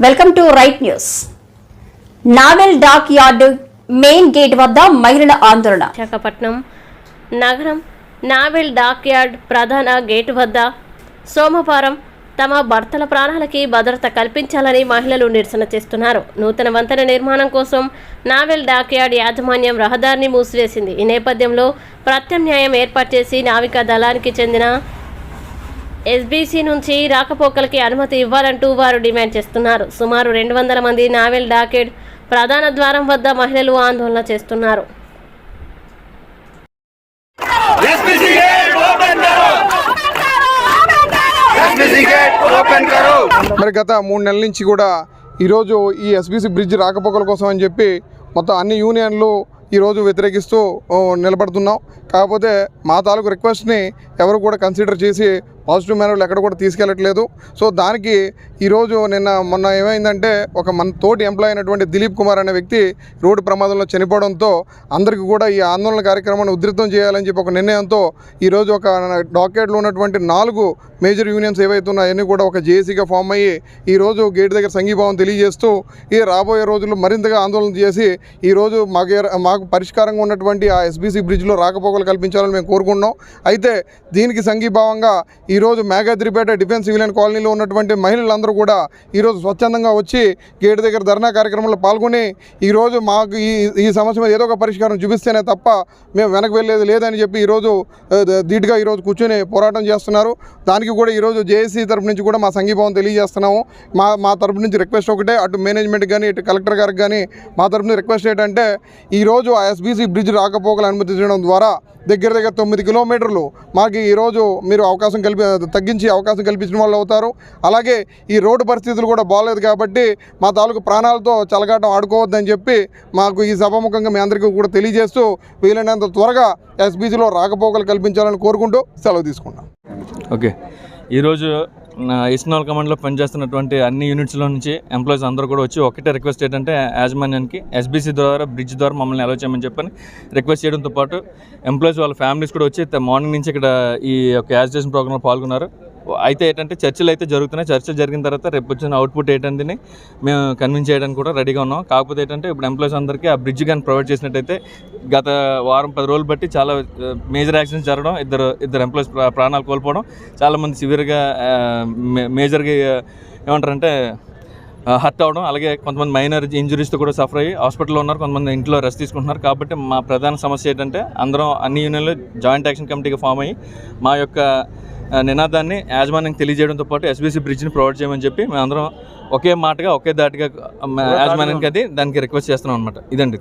Welcome to right news. Naval dockyard main gate వద్ద మహిళల ఆందోళన. విశాఖపట్నం నగరం నావెల్ డాక్ యార్డ్ ప్రధాన గేటు వద్ద సోమవారం తమ భర్తల ప్రాణాలకి భద్రత కల్పించాలని మహిళలు నిరసన చేస్తున్నారు. నూతన వంతెన నిర్మాణం కోసం నావెల్ డాక్ యార్డ్ యాజమాన్యం రహదారిని మూసివేసింది. ఈ నేపథ్యంలో ప్రత్యామ్నాయం ఏర్పాటు చేసి నావికా దళానికి చెందిన ఎస్బీసీ నుంచి రాకపోకలకి అనుమతి ఇవ్వాలంటూ వారు డిమాండ్ చేస్తున్నారు. సుమారు 200 మంది నావెల్ డాక్ యార్డ్ ప్రధాన ద్వారం వద్ద మహిళలు ఆందోళన చేస్తున్నారు. మరి గత 3 నెలల నుంచి కూడా ఈరోజు ఈ ఎస్బీసీ బ్రిడ్జ్ రాకపోకల కోసం అని చెప్పి మొత్తం అన్ని యూనియన్లు ఈరోజు వ్యతిరేకిస్తూ నిలబడుతున్నాం. కాకపోతే మా తాలూకు రిక్వెస్ట్ని ఎవరు కూడా కన్సిడర్ చేసి పాజిటివ్ మేనర్లు ఎక్కడ కూడా తీసుకెళ్ళట్లేదు. సో దానికి ఈరోజు మొన్న ఏమైందంటే మన తోటి ఎంప్లాయ్ అయినటువంటి దిలీప్ కుమార్ అనే వ్యక్తి రోడ్డు ప్రమాదంలో చనిపోవడంతో అందరికీ కూడా ఈ ఆందోళన కార్యక్రమాన్ని ఉధృతం చేయాలని చెప్పి ఒక నిర్ణయంతో ఈరోజు ఒక డాక్యార్డ్లో ఉన్నటువంటి 4 మేజర్ యూనియన్స్ ఏవైతే ఉన్నాయో అవన్నీ కూడా ఒక జేఏసీగా ఫామ్ అయ్యి ఈరోజు గేట్ దగ్గర సంఘీభావం తెలియజేస్తూ ఈ రాబోయే రోజుల్లో మరింతగా ఆందోళన చేసి ఈరోజు మాకు పరిష్కారంగా ఉన్నటువంటి ఆ ఎస్బీసీ బ్రిడ్జ్లో రాకపోకలు కల్పించాలని మేము కోరుకుంటున్నాం. అయితే దీనికి సంఘీభావంగా ఈరోజు మేఘాద్రిపేట డిఫెన్స్ సివిలియన్ కాలనీలో ఉన్నటువంటి మహిళలందరూ కూడా ఈరోజు స్వచ్ఛందంగా వచ్చి గేట్ దగ్గర ధర్నా కార్యక్రమంలో పాల్గొని ఈరోజు మాకు ఈ సమస్య మీద ఏదో ఒక పరిష్కారం చూపిస్తేనే తప్ప మేము వెనక్కి వెళ్ళేది లేదని చెప్పి ఈరోజు ధీటుగా ఈరోజు కూర్చొని పోరాటం చేస్తున్నారు. దానికి కూడా ఈరోజు జేఏసీ తరపు నుంచి కూడా మా సంఘీభావం తెలియజేస్తున్నాము. మా తరపు నుంచి రిక్వెస్ట్ ఒకటే, అటు మేనేజ్మెంట్ కానీ ఇటు కలెక్టర్ గారికి కానీ మా తరపు నుంచి రిక్వెస్ట్ ఏంటంటే ఈరోజు ఆ ఎస్బీసీ బ్రిడ్జ్ రాకపోకలు అనుమతించడం ద్వారా దగ్గర 9 కిలోమీటర్లు మాకు ఈరోజు మీరు తగ్గించి అవకాశం కల్పించిన వాళ్ళు అవుతారు. అలాగే ఈ రోడ్డు పరిస్థితులు కూడా బాగలేదు కాబట్టి మా తాలూకు ప్రాణాలతో చలగాటం ఆడుకోవద్దని చెప్పి మాకు ఈ సభాముఖంగా మీ అందరికీ కూడా తెలియజేస్తూ వీలైనంత త్వరగా ఎస్బీసీలో రాకపోకలు కల్పించాలని కోరుకుంటూ సెలవు తీసుకున్నాం. ఓకే, ఈరోజు ఈస్టర్న్ కమాండ్లో పనిచేస్తున్నటువంటి అన్ని యూనిట్స్లో నుంచి ఎంప్లాయీస్ అందరూ కూడా వచ్చి ఒకటే రిక్వెస్ట్ ఏంటంటే యాజమాన్యానికి ఎస్బీసీ ద్వారా బ్రిడ్జ్ ద్వారా మమ్మల్ని అలౌ చేయమని చెప్పని రిక్వెస్ట్ చేయడంతో పాటు ఎంప్లాయీస్ వాళ్ళ ఫ్యామిలీస్ కూడా వచ్చి మార్నింగ్ నుంచి ఇక్కడ ఈ యొక్క యాజిటేషన్ ప్రోగ్రాంలో పాల్గొన్నారు. అయితే ఏంటంటే చర్చలు అయితే జరుగుతున్నాయి. చర్చలు జరిగిన తర్వాత రేపు వచ్చిన అవుట్పుట్ ఏంటంటే మేము కన్విన్స్ చేయడానికి కూడా రెడీగా ఉన్నాం. కాకపోతే ఏంటంటే ఇప్పుడు ఎంప్లాయీస్ అందరికీ ఆ బ్రిడ్జ్ కానీ ప్రొవైడ్ చేసినట్టయితే గత వారం 10 రోజులు బట్టి చాలా మేజర్ యాక్సిడెంట్స్ జరగడం, ఇద్దరు ఎంప్లాయీస్ ప్రాణాలు కోల్పోవడం, చాలామంది సివియర్గా మేజర్గా ఏమంటారంటే హర్ట్ అవ్వడం, అలాగే కొంతమంది మైనర్ ఇంజురీస్తో కూడా సఫర్ అయ్యి హాస్పిటల్లో ఉన్నారు, కొంతమంది ఇంట్లో రెస్ట్ తీసుకుంటున్నారు. కాబట్టి మా ప్రధాన సమస్య ఏంటంటే అందరం అన్ని యూనియన్లు జాయింట్ యాక్షన్ కమిటీగా ఫామ్ అయ్యి మా యొక్క నినాదాన్ని యాజమాన్యానికి తెలియజేయడంతో పాటు ఎస్బీసీ బ్రిడ్జ్ని ప్రొవైడ్ చేయమని చెప్పి మేమందరం ఒకే మాటగా ఒకే దాటిగా యాజమాన్యానికి దానికి రిక్వెస్ట్ చేస్తున్నాం అనమాట. ఇదండి.